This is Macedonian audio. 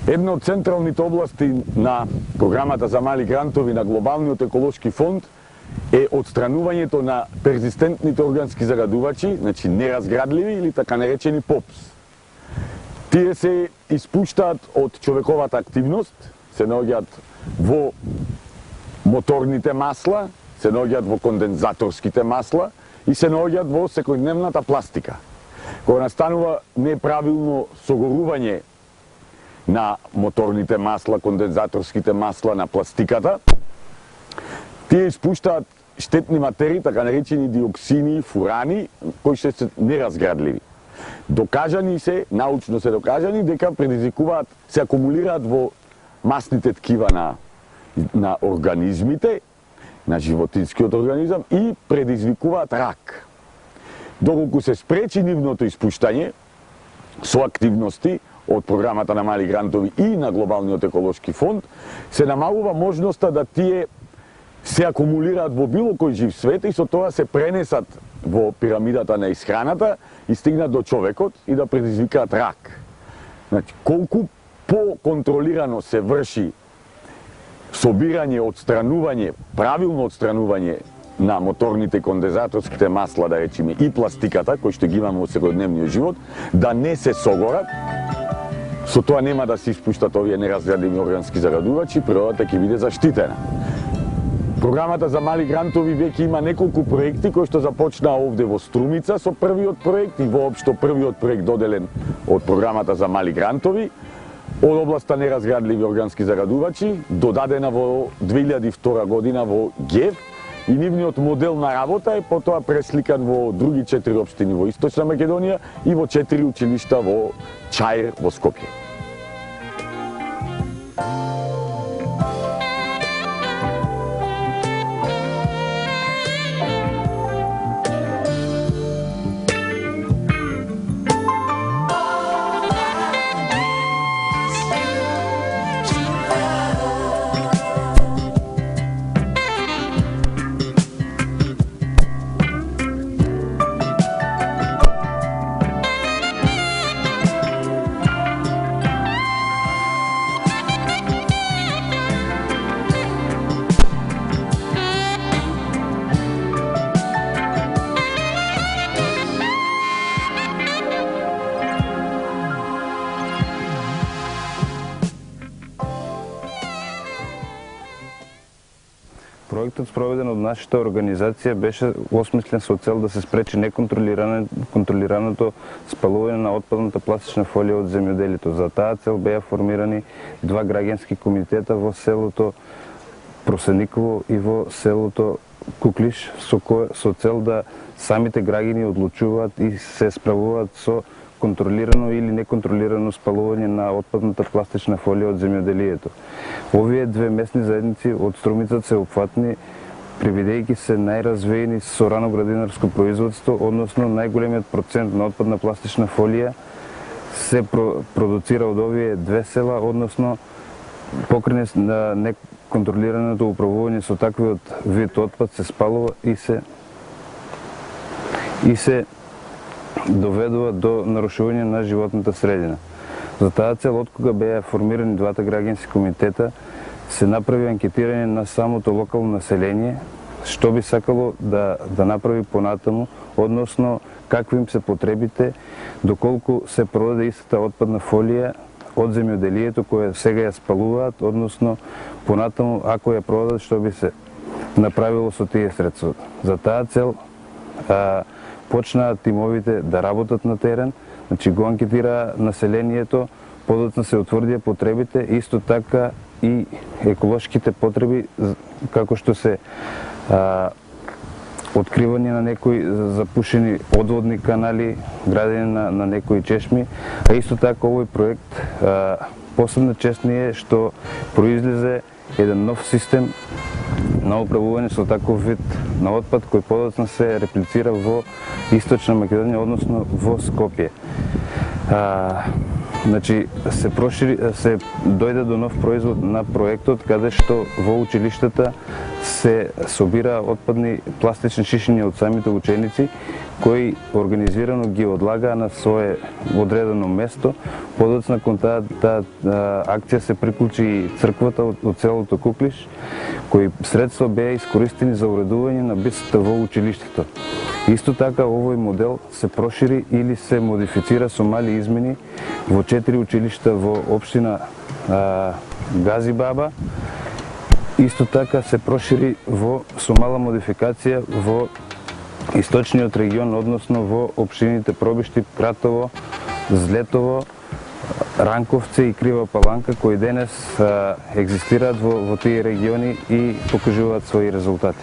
Една од централните области на програмата за мали грантови на Глобалниот еколошки фонд е отстранувањето на перзистентните органски загадувачи, значи неразградливи или така наречени ПОПС. Тие се испуштаат од човековата активност, се наоѓаат во моторните масла, се наоѓаат во кондензаторските масла и се наоѓаат во секојдневната пластика. Кога настанува неправилно согорување на моторните масла, кондензаторските масла, на пластиката, тие испуштаат штетни материи, така наречени диоксини, фурани, кои се неразградливи. Докажани се, научно се докажани, дека предизвикуваат, се акумулираат во масните ткива на организмите, на животинскиот организам и предизвикуваат рак. Доколку се спречи нивното испуштање со активности од програмата на мали грантови и на Глобалниот еколошки фонд, се намалува можноста да тие се акумулираат во било кој жив свет и со тоа се пренесат во пирамидата на исхраната и стигнат до човекот и да предизвикаат рак. Значи, колку поконтролирано се врши собирање, отстранување, правилно отстранување на моторните кондензаторските масла, да речеме, и пластиката, кои што ги имаме во секојдневниот живот, да не се согорат, со тоа нема да се испуштат овие неразградливи органски загадувачи, природата ќе биде заштитена. Програмата за мали грантови веќе има неколку проекти кои што започнаа овде во Струмица со првиот проект и воопшто првиот проект доделен од програмата за мали грантови од областа неразградливи органски загадувачи, додадена во 2002 година во ГЕВ и нивниот модел на работа е потоа пресликан во други 4 општини во Источна Македонија и во 4 училишта во Чаир во Скопје. Проектот спроведен од нашата организација беше осмислен со цел да се спречи неконтролираното спалување на отпадната пластична фолија од земјоделието. За таа цел беа формирани 2 граѓански комитета во селото Просениково и во селото Куклиш со цел да самите граѓани одлучуваат и се справуваат со контролирано или неконтролирано спалување на отпадната пластична фолија од земјоделието. Овие 2 местни заедници од Струмицата се опфатни, прибидејќи се најразвиени со рано градинарско производство, односно најголемиот процент на отпадна пластична фолија се продуцира од овие 2 села, односно покрај на неконтролираното управување со таквиот вид отпад се спалува и се доведува до нарушување на животната средина. За таа цел, откога беа формирани 2 граѓански комитета, се направи анкетирање на самото локално население, што би сакало да направи понатаму, односно какви им се потребите, доколку се продаде истата отпадна фолија од земјоделието која сега ја спалуваат, односно понатаму ако ја продадат, што би се направило со тие средства. За таа цел почнаа тимовите да работат на терен, значи го анкетира населението, подоцна се утврдија потребите, исто така и еколошките потреби, како што се откривање на некои запушени одводни канали, градење на некои чешми, а исто така овој проект посебна чест ни е што произлезе еден нов систем на управување со таков вид на отпад кој подоцна се реплицира во Источна Македонија, односно во Скопје. Значи се дојде до нов производ на проектот каде што во училиштата се собира отпадни пластични шишиња од самите ученици кои организирано ги одлагаа на свое одредено место Подоцна кон таа акција се приклучи и црквата од селото Куклиш, кои средства беа искористени за уредување на бицата во училиштето. Исто така овој модел се прошири или се модифицира со мали измени во 4 училишта во општина Газибаба. Исто така се прошири со мала модификација во источниот регион, односно во општините Пробишти, Пратово, Злетово, Ранковце и Крива Паланка, кои денес екзистираат во тие региони и покажуваат своји резултати.